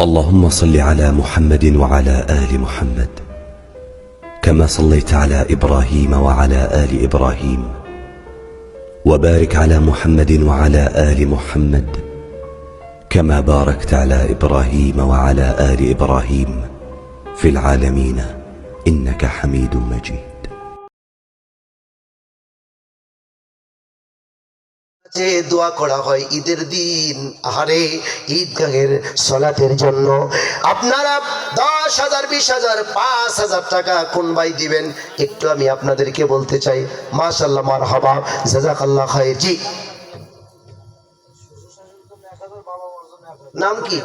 اللهم صل على محمد وعلى آل محمد كما صليت على إبراهيم وعلى آل إبراهيم وبارك على محمد وعلى آل محمد كما باركت على إبراهيم وعلى آل إبراهيم في العالمين إنك حميد مجيد। দোয়া করা হয় ঈদের দিন, আহারে ঈদগাহের সলাতের জন্য আপনারা 10,000 20,000 5,000 টাকা কোন ভাই দিবেন একটু আমি আপনাদেরকে বলতে চাই। মাশাআল্লাহ, মারহাবা, জাযাকাল্লাহ খাইর। জি, নাম কি?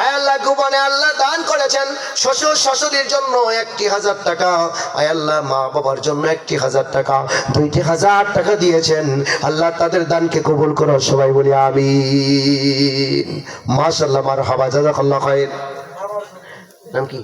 আয় আল্লাহ, গোপনে আল্লাহ দান করেছেন শ্বশুর শাশুড়ির জন্য 1,000 টাকা, আয় আল্লাহ মা বাবার জন্য 1,000 টাকা, 2,000 টাকা দিয়েছেন। আল্লাহ তাদের দানকে কবুল করো, সবাই বলি আমিন। মাশাআল্লাহ, মারহাবা, জাযাকাল্লাহ খাইর। নাম কি?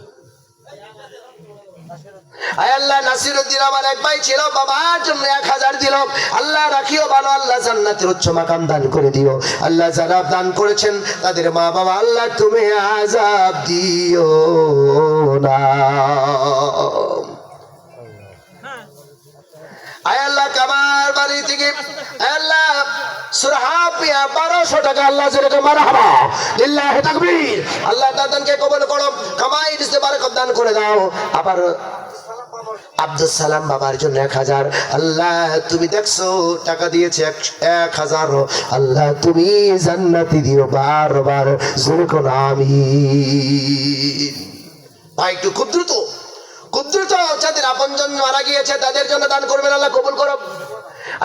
আয় আল্লাহ, নাসিরউদ্দিন আমার এক ভাই ছিল, বাবার জন্য 1,000 দিল। আল্লাহ রাখিও ভালো, আল্লাহ জান্নাতের উচ্চ মাকাম দান করে দিও। আল্লাহ যারা দান করেছেন তাদের মা বাবা আল্লাহ তুমি আযাব দিও না। আয় আল্লাহ, কামার বাড়ি থেকে আয় আল্লাহ সুরহাপিয়া 1200 টাকা, আল্লাহ জোরে মারহাবা, লিল্লাহি তাকবীর। আল্লাহ দানকে কবুল করো, কামাই রিজকে বারাকাত দান করে দাও। আবার আব্দুল সালাম বাবার জন্য 1,000, আল্লাহ তুমি দেখছো টাকা দিয়েছে 1,000, আল্লাহ তুমি জান্নাতি দিও বারবার, জোরে কোন আমিন। ভাই একটু খুব দ্রুত যাদের আপনজন মারা গিয়েছে তাদের জন্য দান করবেন, আল্লাহ কবুল করো।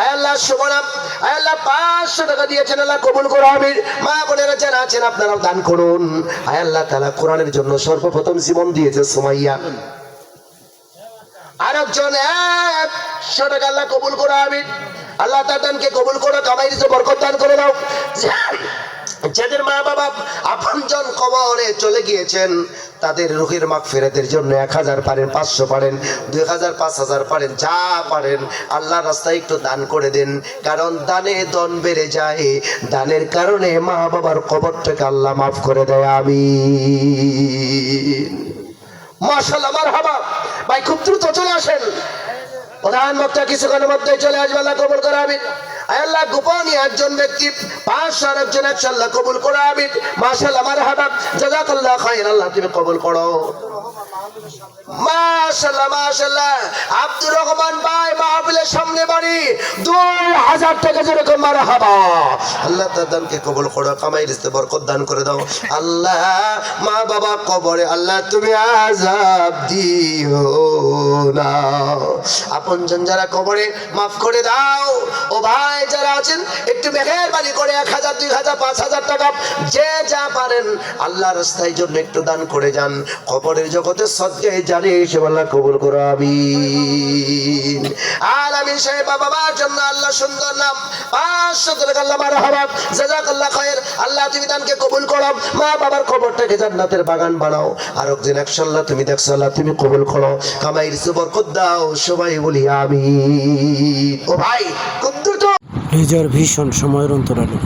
আয় আল্লাহ সুবহানাম, আয় আল্লাহ 500 টাকা দিয়েছেন, আল্লাহ কবুল করো আমিন। মা বোনেরা যারা আছেন আপনারাও দান করুন। আয় আল্লাহ তাআলা কোরআনের জন্য সর্বপ্রথম জীবন দিয়েছে সুমাইয়া, আরেকজন 100 টাকা, আল্লাহ কবুল করো আমিন। আল্লাহ তার দানকে কবুল করো, কামাই রিজকে বরকত দান করে দাও। যাদের মা বাবা আপনজন কবরে চলে গিয়েছেন তাদের রূহের মাগফিরাতের জন্য 1,000 পারেন, 500 পারেন, 2,000 5,000 পারেন, যা পারেন আল্লাহর রাস্তায় একটু দান করে দেন, কারণ দানে ধন বেড়ে যায়। দানের কারণে মা বাবার কবরটাকে আল্লাহ মাফ করে দেয়, আমিন। মাশাআল্লাহ, মারহাবা। ভাই খুব দ্রুত চলে আসেন, প্রধান বক্তা কিছুক্ষণের মধ্যে চলে আসবে, আল্লাহ কবুল করে আমিন। আয় আল্লাহ, গোপনে একজন ব্যক্তি 500 আর একজন 100, আল্লাহ কবুল করে আমিন। মাশাআল্লাহ, মারহাবা, জাযাকাল্লাহ খাইর, আল্লাহ তুমি কবুল করো। মাশাআল্লাহ, মাশাআল্লাহ, আব্দুর রহমান ভাই মাহফিলের সামনে বাড়ি, 2,000 টাকা, যেরকম মারহাবা। আল্লাহ তার দানকে কবুল করো, কামাই রিজকে বরকত দান করে দাও। আল্লাহ মা বাবা কবরে আল্লাহ তুমি আযাব দিও না। আপনজন যারা কবরে মাফ করে দাও। ও ভাই যারা আছেন একটু মেহেরবানি করে 1,000 2,000 5,000 টাকা যে যা পারেন আল্লাহর রাস্তায় জন্য একটু দান করে যান। কবরের জগতে সদকায়ে জারিয়া হিসেবে আল্লাহ কবুল করো, আমিন। আলামিন সাহেব বাবার জন্য আল্লাহ সুন্দর নাম 500 টাকা, আল্লাহ মারহাবা, জাযাকাল্লাহ খাইর। আল্লাহ তুমি দানকে কবুল করো, মা বাবার কবরটাকে জান্নাতের বাগান বানাও। আর একদিন 100 আল্লাহ তুমি দেখছো, আল্লাহ তুমি কবুল করো, কামাই রিজকে বরকত দাও, সবাই বলি আমিন। ও ভাই খুব দ্রুত রিজার ভীষণ সময়ের অন্তরালে